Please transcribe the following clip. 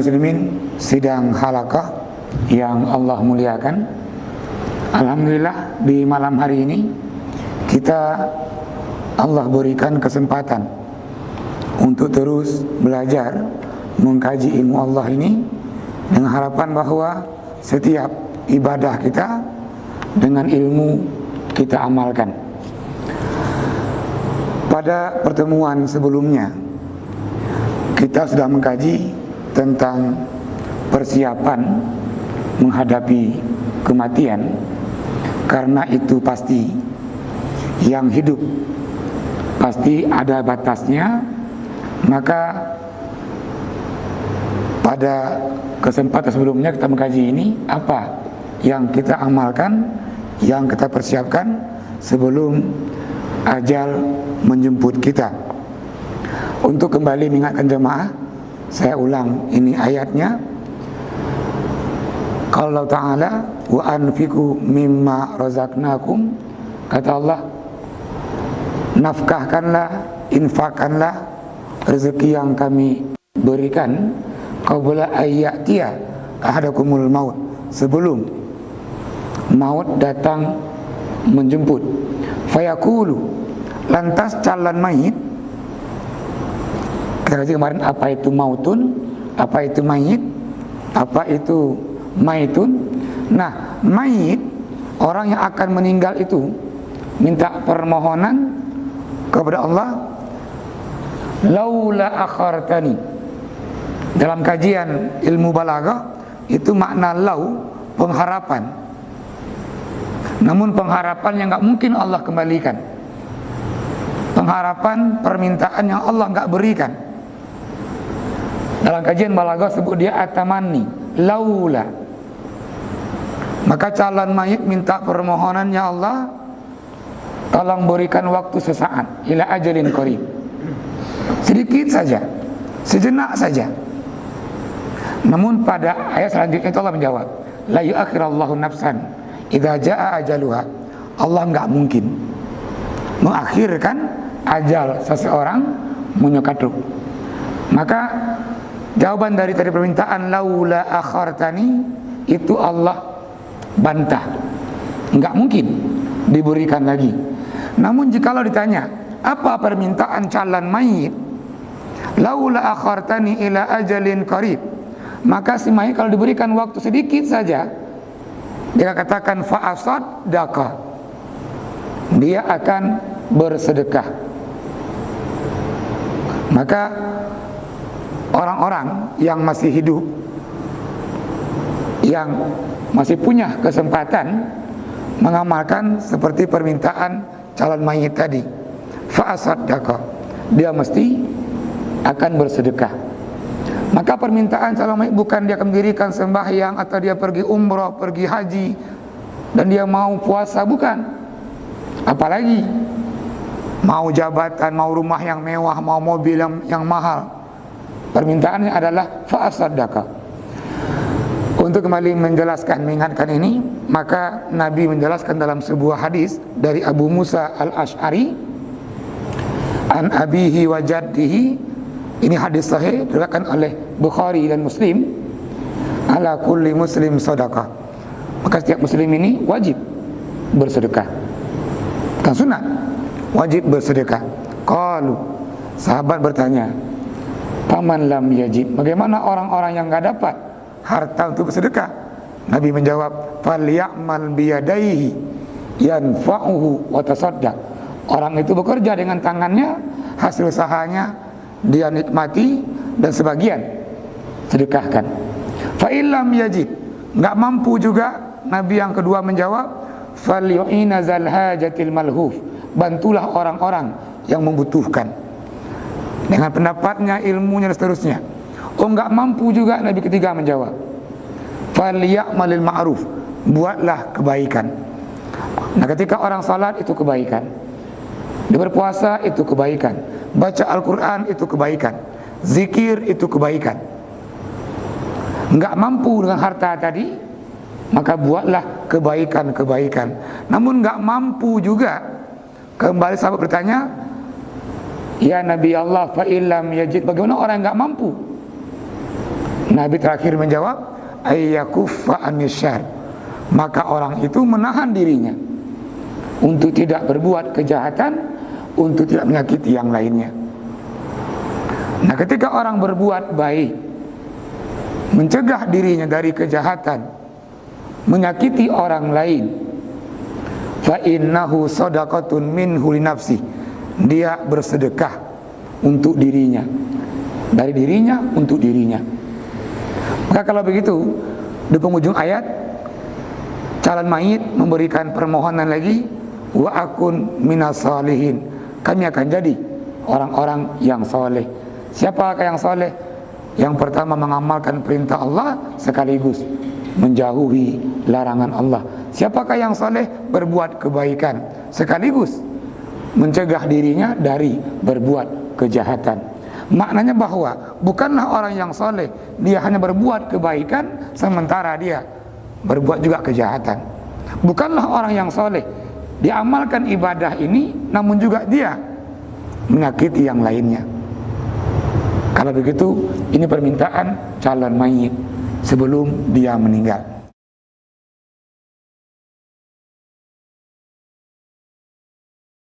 muslimin, sidang halaqah yang Allah muliakan. Alhamdulillah di malam hari ini Allah berikan kesempatan untuk terus belajar mengkaji ilmu Allah ini, dengan harapan bahwa setiap ibadah kita dengan ilmu kita amalkan. Pada pertemuan sebelumnya kita sudah mengkaji tentang persiapan menghadapi kematian, karena itu pasti yang hidup pasti ada batasnya. Maka pada kesempatan sebelumnya kita mengkaji ini, apa yang kita amalkan, yang kita persiapkan sebelum ajal menjemput kita. Untuk kembali mengingatkan jemaah, saya ulang ini ayatnya. Kalau Allah Ta'ala, wa anfiqu mimma razaqnakum, kata Allah, nafkahkanlah, infakkanlah rezeki yang kami berikan, qabla ayyatiya ahadakumul maut, sebelum maut datang menjemput. Fayaqulu, lantas calon mayit. Kita kaji kemarin apa itu mautun, apa itu mayit, apa itu maitun. Nah, mayit, orang yang akan meninggal itu minta permohonan kepada Allah, laula akhartani. Dalam kajian ilmu balaghah itu makna lau, pengharapan. Namun pengharapan yang gak mungkin Allah kembalikan, pengharapan, permintaan yang Allah gak berikan. Dalam kajian balaghah sebut dia atamanni, laula. Maka calon mayit minta permohonan, ya Allah, tolong berikan waktu sesaat, ila ajalin qarib, sedikit saja, sejenak saja. Namun pada ayat selanjutnya itu Allah menjawab, la yu'akhirallahu nafsan idza jaa ajaluha. Allah enggak mungkin mengakhirkan ajal seseorang menyekatuk. Maka jawaban dari tadi permintaan laula akhartani itu Allah bantah, enggak mungkin diberikan lagi. Namun jikalau ditanya apa permintaan calon mayit, laula akhartani ila ajalin qarib, maka si mayit kalau diberikan waktu sedikit saja, dia katakan fa'asaddaqa, dia akan bersedekah. Maka orang-orang yang masih hidup, yang masih punya kesempatan mengamalkan seperti permintaan calon mayit tadi, fa'asaddaqa, dia mesti akan bersedekah. Maka permintaan calon mayit bukan dia akan mendirikan sembahyang atau dia pergi umrah, pergi haji, dan dia mau puasa, bukan. Apalagi mau jabatan, mau rumah yang mewah, mau mobil yang mahal. Permintaannya adalah fa'asaddaqa. Untuk kembali menjelaskan, mengingatkan ini, maka Nabi menjelaskan dalam sebuah hadis dari Abu Musa al-Ash'ari an abihi wa jaddihi. Ini hadis sahih diriwayatkan oleh Bukhari dan Muslim. Ala kulli muslim sadaqah, maka setiap muslim ini wajib bersedekah, bukan sunat, wajib bersedekah. Qalu, sahabat bertanya, paman lam yajib, bagaimana orang-orang yang enggak dapat harta untuk bersedekah? Nabi menjawab, falyamal biyadaihi yanfa'uhu wa tasaddaq. Orang itu bekerja dengan tangannya, hasil usahanya dia nikmati dan sebagian sedekahkan. Fa illam yajid, enggak mampu juga, Nabi yang kedua menjawab, falyu'ina zal hajatil malhuf, bantulah orang-orang yang membutuhkan dengan pendapatnya, ilmunya dan seterusnya. Oh, enggak mampu juga, Nabi ketiga menjawab, falyamalil ma'ruf, buatlah kebaikan. Nah, ketika orang salat itu kebaikan, dia berpuasa itu kebaikan, baca Al-Quran itu kebaikan, zikir itu kebaikan. Enggak mampu dengan harta tadi, maka buatlah kebaikan-kebaikan. Namun enggak mampu juga, kembali sahabat bertanya, ya Nabi Allah, fa illam yajid, bagaimana orang enggak mampu? Nabi terakhir menjawab, ayyakuffa anisyar, maka orang itu menahan dirinya untuk tidak berbuat kejahatan, untuk tidak menyakiti yang lainnya. Nah, ketika orang berbuat baik, mencegah dirinya dari kejahatan, menyakiti orang lain, fa innahu shadaqatun minhu li nafsi, dia bersedekah untuk dirinya, dari dirinya untuk dirinya. Maka kalau begitu, di penghujung ayat calon mayit memberikan permohonan lagi, wa akun minas shalihin, kami akan jadi orang-orang yang soleh. Siapakah yang soleh? Yang pertama mengamalkan perintah Allah sekaligus menjauhi larangan Allah. Siapakah yang soleh? Berbuat kebaikan sekaligus mencegah dirinya dari berbuat kejahatan. Maknanya bahwa bukanlah orang yang soleh dia hanya berbuat kebaikan sementara dia berbuat juga kejahatan. Bukanlah orang yang soleh dia amalkan ibadah ini namun juga dia menyakiti yang lainnya. Kalau begitu, ini permintaan calon mayit sebelum dia meninggal.